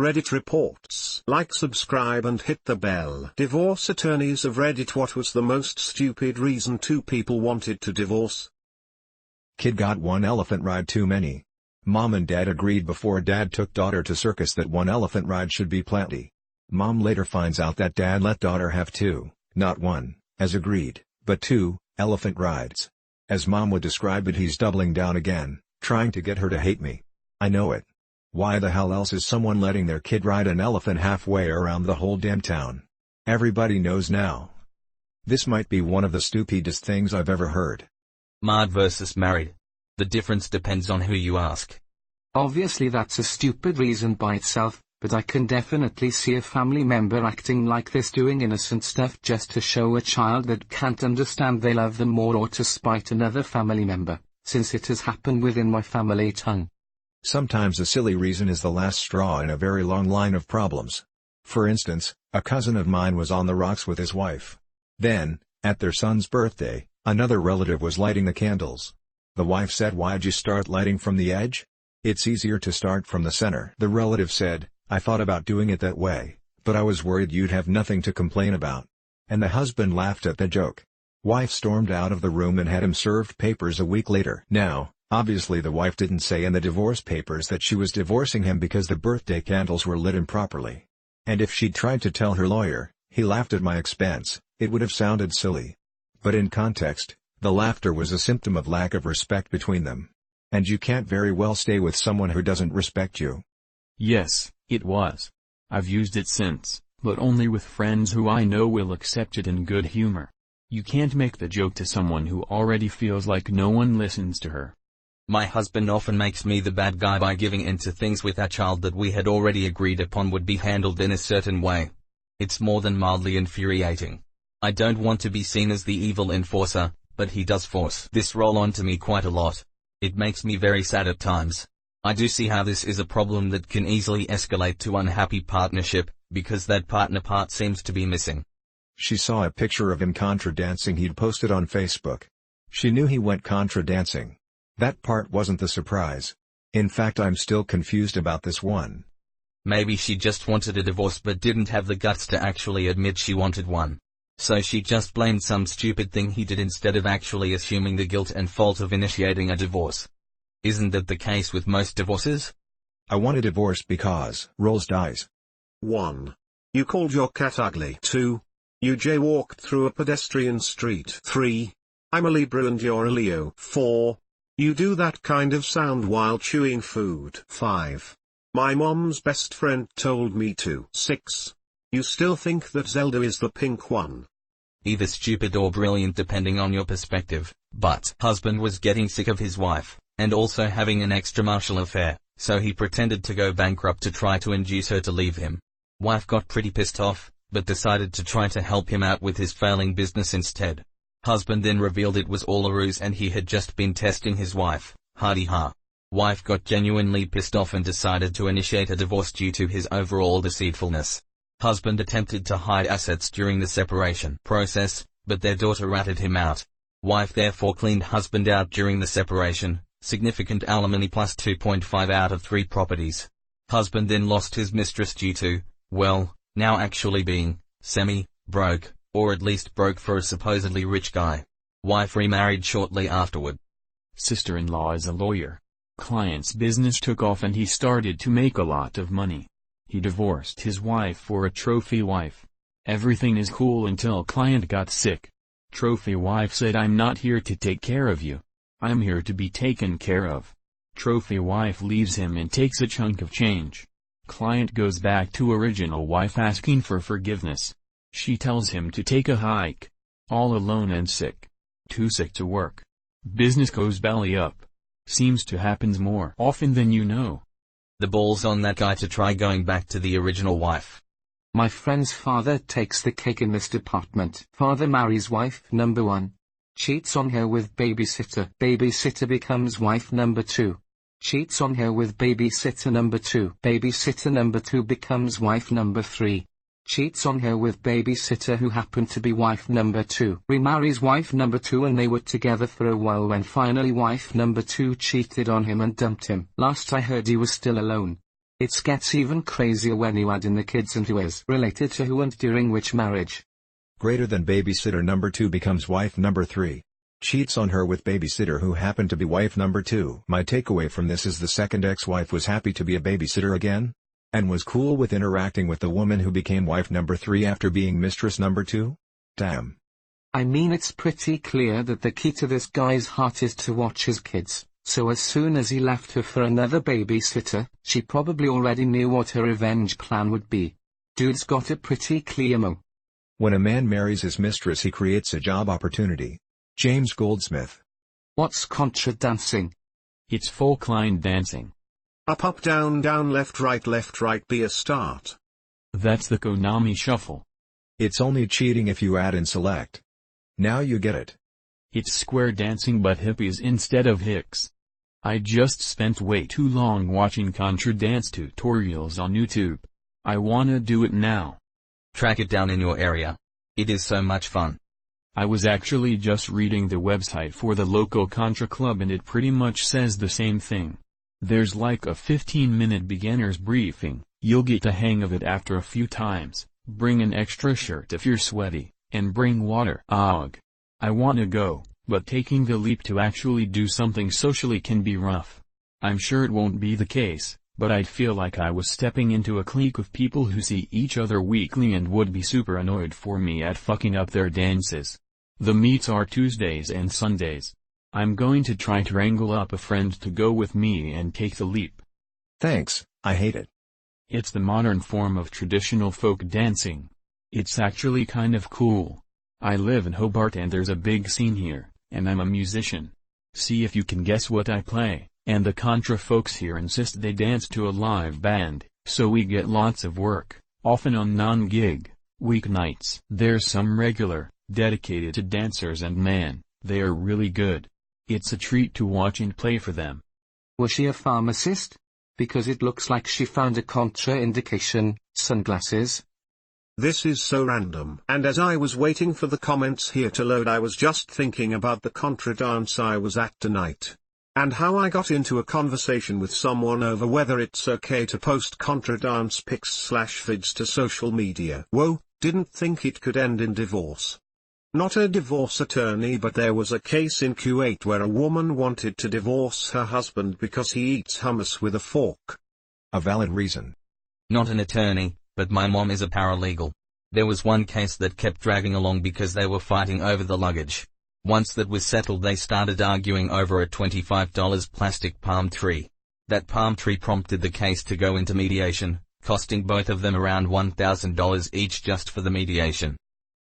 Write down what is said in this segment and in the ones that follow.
Reddit reports. Like, subscribe and hit the bell. Divorce attorneys of Reddit. What was the most stupid reason two people wanted to divorce? Kid got one elephant ride too many. Mom and dad agreed before dad took daughter to circus that one elephant ride should be plenty. Mom later finds out that dad let daughter have two, not one, as agreed, but two, elephant rides. As mom would describe it, he's doubling down again, trying to get her to hate me. I know it. Why the hell else is someone letting their kid ride an elephant halfway around the whole damn town? Everybody knows now. This might be one of the stupidest things I've ever heard. Married versus married. The difference depends on who you ask. Obviously that's a stupid reason by itself, but I can definitely see a family member acting like this, doing innocent stuff just to show a child that can't understand they love them more, or to spite another family member, since it has happened within my family tongue. Sometimes a silly reason is the last straw in a very long line of problems. For instance, a cousin of mine was on the rocks with his wife. Then, at their son's birthday, another relative was lighting the candles. The wife said, "Why'd you start lighting from the edge? It's easier to start from the center." The relative said, "I thought about doing it that way, but I was worried you'd have nothing to complain about." And the husband laughed at the joke. Wife stormed out of the room and had him served papers a week later. Now, obviously the wife didn't say in the divorce papers that she was divorcing him because the birthday candles were lit improperly. And if she'd tried to tell her lawyer, "He laughed at my expense," it would have sounded silly. But in context, the laughter was a symptom of lack of respect between them. And you can't very well stay with someone who doesn't respect you. Yes, it was. I've used it since, but only with friends who I know will accept it in good humor. You can't make the joke to someone who already feels like no one listens to her. My husband often makes me the bad guy by giving in to things with our child that we had already agreed upon would be handled in a certain way. It's more than mildly infuriating. I don't want to be seen as the evil enforcer, but he does force this role onto me quite a lot. It makes me very sad at times. I do see how this is a problem that can easily escalate to unhappy partnership, because that partner part seems to be missing. She saw a picture of him contra dancing he'd posted on Facebook. She knew he went contra dancing. That part wasn't the surprise. In fact, I'm still confused about this one. Maybe she just wanted a divorce but didn't have the guts to actually admit she wanted one. So she just blamed some stupid thing he did instead of actually assuming the guilt and fault of initiating a divorce. Isn't that the case with most divorces? I want a divorce because rolls dice. 1. You called your cat ugly. 2. You jaywalked through a pedestrian street. 3. I'm a Libra and you're a Leo. 4. You do that kind of sound while chewing food. 5. My mom's best friend told me to. 6. You still think that Zelda is the pink one. Either stupid or brilliant depending on your perspective, but husband was getting sick of his wife, and also having an extramarital affair, so he pretended to go bankrupt to try to induce her to leave him. Wife got pretty pissed off, but decided to try to help him out with his failing business instead. Husband then revealed it was all a ruse and he had just been testing his wife, hardy ha. Wife got genuinely pissed off and decided to initiate a divorce due to his overall deceitfulness. Husband attempted to hide assets during the separation process, but their daughter ratted him out. Wife therefore cleaned husband out during the separation, significant alimony plus 2.5 out of 3 properties. Husband then lost his mistress due to, well, now actually being semi-broke, or at least broke for a supposedly rich guy. Wife remarried shortly afterward. Sister-in-law is a lawyer. Client's business took off and he started to make a lot of money. He divorced his wife for a trophy wife. Everything is cool until client got sick. Trophy wife said, "I'm not here to take care of you. I'm here to be taken care of." Trophy wife leaves him and takes a chunk of change. Client goes back to original wife asking for forgiveness. She tells him to take a hike. All alone and sick. Too sick to work. Business goes belly up. Seems to happens more often than you know. The ball's on that guy to try going back to the original wife. My friend's father takes the cake in this department. Father marries wife number 1. Cheats on her with babysitter. Babysitter becomes wife number 2. Cheats on her with babysitter number 2. Babysitter number 2 becomes wife number 3. Cheats on her with babysitter who happened to be wife number 2. Remarries wife number 2 and they were together for a while when finally wife number 2 cheated on him and dumped him. Last I heard he was still alone. It gets even crazier when you add in the kids and who is related to who and during which marriage. Greater than babysitter number 2 becomes wife number 3. Cheats on her with babysitter who happened to be wife number 2. My takeaway from this is the second ex-wife was happy to be a babysitter again? And was cool with interacting with the woman who became wife number 3 after being mistress number 2? Damn. I mean, it's pretty clear that the key to this guy's heart is to watch his kids, so as soon as he left her for another babysitter, she probably already knew what her revenge plan would be. Dude's got it pretty clear, Mo. When a man marries his mistress, he creates a job opportunity. James Goldsmith. What's contra dancing? It's folk line dancing. Up down left right be a start. That's the Konami shuffle. It's only cheating if you add and select. Now you get it. It's square dancing but hippies instead of hicks. I just spent way too long watching contra dance tutorials on YouTube. I wanna do it now. Track it down in your area. It is so much fun. I was actually just reading the website for the local Contra Club and it pretty much says the same thing. There's like a 15-minute beginner's briefing, you'll get the hang of it after a few times, bring an extra shirt if you're sweaty, and bring water. Ugh. I wanna go, but taking the leap to actually do something socially can be rough. I'm sure it won't be the case, but I'd feel like I was stepping into a clique of people who see each other weekly and would be super annoyed for me at fucking up their dances. The meets are Tuesdays and Sundays. I'm going to try to wrangle up a friend to go with me and take the leap. Thanks, I hate it. It's the modern form of traditional folk dancing. It's actually kind of cool. I live in Hobart and there's a big scene here, and I'm a musician. See if you can guess what I play, and the Contra folks here insist they dance to a live band, so we get lots of work, often on non-gig weeknights. There's some regular, dedicated to dancers and man, they are really good. It's a treat to watch and play for them. Was she a pharmacist? Because it looks like she found a contraindication, sunglasses. This is so random. And as I was waiting for the comments here to load, I was just thinking about the contra dance I was at tonight. And how I got into a conversation with someone over whether it's okay to post contra dance pics/vids to social media. Whoa, didn't think it could end in divorce. Not a divorce attorney, but there was a case in Kuwait where a woman wanted to divorce her husband because he eats hummus with a fork. A valid reason. Not an attorney, but my mom is a paralegal. There was one case that kept dragging along because they were fighting over the luggage. Once that was settled, they started arguing over a $25 plastic palm tree. That palm tree prompted the case to go into mediation, costing both of them around $1,000 each just for the mediation.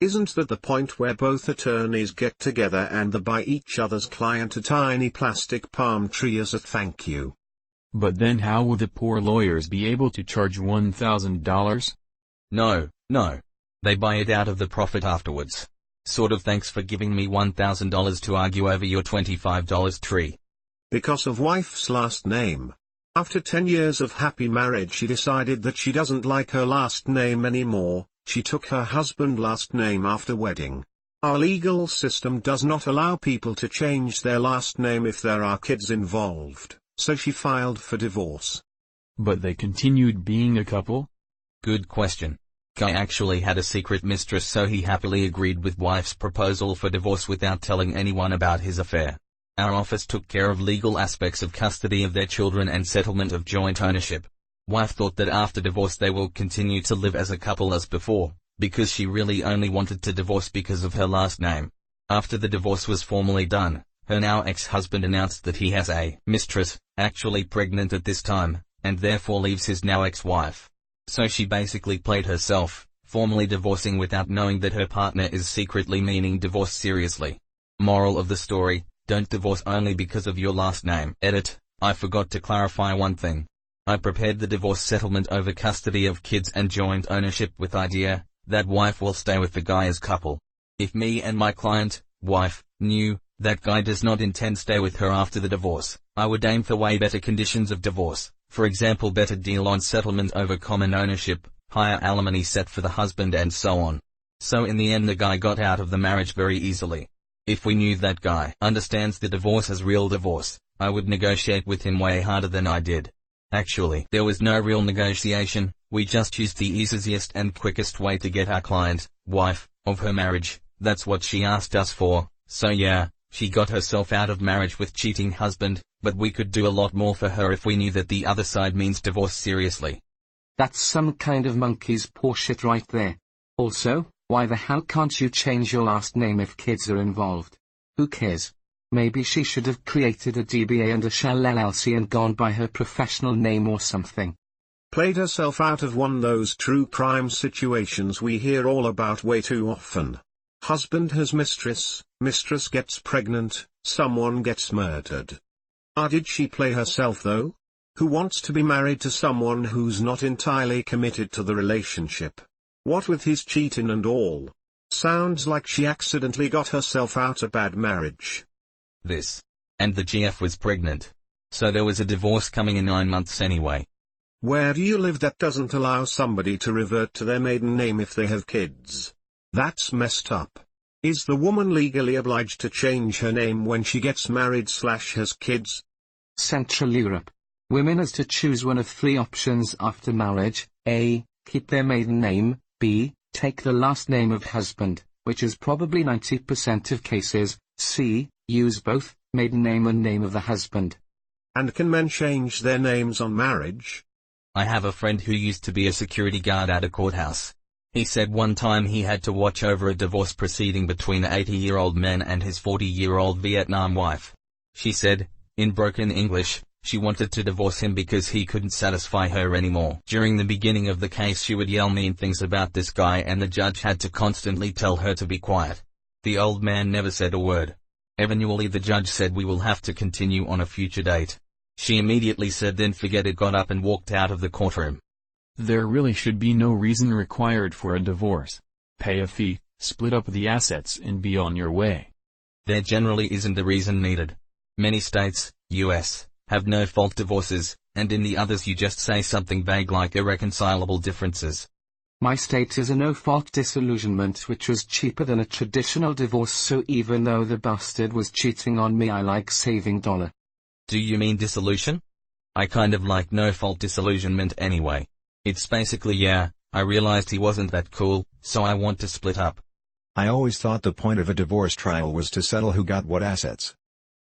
Isn't that the point where both attorneys get together and they buy each other's client a tiny plastic palm tree as a thank you? But then how will the poor lawyers be able to charge $1,000? No. They buy it out of the profit afterwards. Sort of thanks for giving me $1,000 to argue over your $25 tree. Because of wife's last name. After 10 years of happy marriage, she decided that she doesn't like her last name anymore. She took her husband's last name after wedding. Our legal system does not allow people to change their last name if there are kids involved, so she filed for divorce. But they continued being a couple? Good question. Guy actually had a secret mistress, so he happily agreed with wife's proposal for divorce without telling anyone about his affair. Our office took care of legal aspects of custody of their children and settlement of joint ownership. Wife thought that after divorce they will continue to live as a couple as before, because she really only wanted to divorce because of her last name. After the divorce was formally done, her now ex-husband announced that he has a mistress, actually pregnant at this time, and therefore leaves his now ex-wife. So she basically played herself, formally divorcing without knowing that her partner is secretly meaning divorce seriously. Moral of the story, don't divorce only because of your last name. Edit, I forgot to clarify one thing. I prepared the divorce settlement over custody of kids and joint ownership with idea that wife will stay with the guy as couple. If me and my client, wife, knew that guy does not intend stay with her after the divorce, I would aim for way better conditions of divorce, for example better deal on settlement over common ownership, higher alimony set for the husband and so on. So in the end the guy got out of the marriage very easily. If we knew that guy understands the divorce as real divorce, I would negotiate with him way harder than I did. Actually, there was no real negotiation, we just used the easiest and quickest way to get our client, wife, of her marriage. That's what she asked us for, so yeah, she got herself out of marriage with cheating husband, but we could do a lot more for her if we knew that the other side means divorce seriously. That's some kind of monkey's paw shit right there. Also, why the hell can't you change your last name if kids are involved? Who cares? Maybe she should have created a DBA and a Shell LLC and gone by her professional name or something. Played herself out of one those true crime situations we hear all about way too often. Husband has mistress, mistress gets pregnant, someone gets murdered. Did she play herself though? Who wants to be married to someone who's not entirely committed to the relationship? What with his cheating and all? Sounds like she accidentally got herself out a bad marriage. This. And the GF was pregnant. So there was a divorce coming in 9 months anyway. Where do you live that doesn't allow somebody to revert to their maiden name if they have kids? That's messed up. Is the woman legally obliged to change her name when she gets married/has kids? Central Europe. Women has to choose one of 3 options after marriage: A. Keep their maiden name, B. Take the last name of husband, which is probably 90% of cases, C. Use both, maiden name and name of the husband. And can men change their names on marriage? I have a friend who used to be a security guard at a courthouse. He said one time he had to watch over a divorce proceeding between an 80-year-old man and his 40-year-old Vietnam wife. She said, in broken English, she wanted to divorce him because he couldn't satisfy her anymore. During the beginning of the case she would yell mean things about this guy and the judge had to constantly tell her to be quiet. The old man never said a word. Eventually the judge said we will have to continue on a future date. She immediately said then forget it, got up and walked out of the courtroom. There really should be no reason required for a divorce. Pay a fee, split up the assets and be on your way. There generally isn't a reason needed. Many states, US, have no-fault divorces, and in the others you just say something vague like irreconcilable differences. My state is a no-fault disillusionment which was cheaper than a traditional divorce, so even though the bastard was cheating on me I like saving dollar. Do you mean dissolution? I kind of like no-fault disillusionment anyway. It's basically yeah, I realized he wasn't that cool, so I want to split up. I always thought the point of a divorce trial was to settle who got what assets.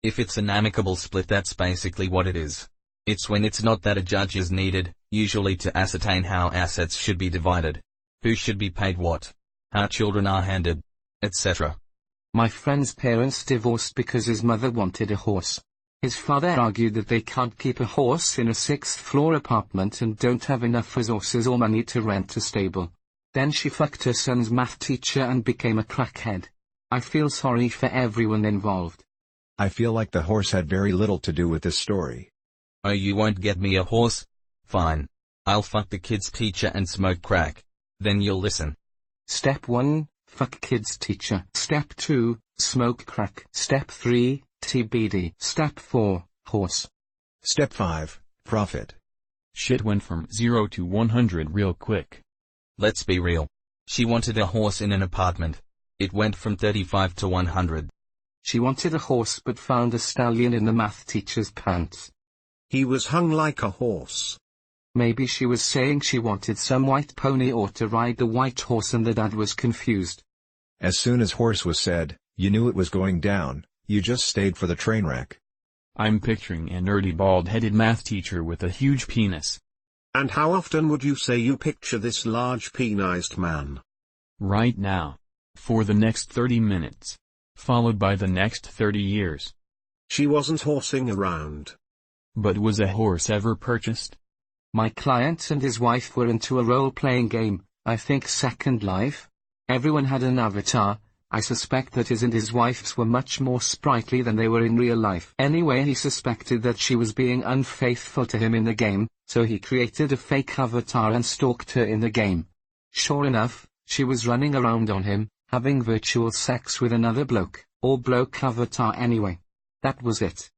If it's an amicable split that's basically what it is. It's when it's not that a judge is needed, usually to ascertain how assets should be divided, who should be paid what, how children are handled, etc. My friend's parents divorced because his mother wanted a horse. His father argued that they can't keep a horse in a 6th-floor apartment and don't have enough resources or money to rent a stable. Then she fucked her son's math teacher and became a crackhead. I feel sorry for everyone involved. I feel like the horse had very little to do with this story. Oh, you won't get me a horse? Fine. I'll fuck the kid's teacher and smoke crack. Then you'll listen. Step 1, fuck kid's teacher. Step 2, smoke crack. Step 3, TBD. Step 4, horse. Step 5, profit. Shit went from 0 to 100 real quick. Let's be real. She wanted a horse in an apartment. It went from 35 to 100. She wanted a horse but found a stallion in the math teacher's pants. He was hung like a horse. Maybe she was saying she wanted some white pony or to ride the white horse and the dad was confused. As soon as horse was said, you knew it was going down, you just stayed for the train wreck. I'm picturing a nerdy bald-headed math teacher with a huge penis. And how often would you say you picture this large penised man? Right now. For the next 30 minutes. Followed by the next 30 years. She wasn't horsing around. But was a horse ever purchased? My client and his wife were into a role-playing game, I think Second Life. Everyone had an avatar. I suspect that his and his wife's were much more sprightly than they were in real life. Anyway, he suspected that she was being unfaithful to him in the game, so he created a fake avatar and stalked her in the game. Sure enough, she was running around on him, having virtual sex with another bloke, or bloke avatar anyway. That was it.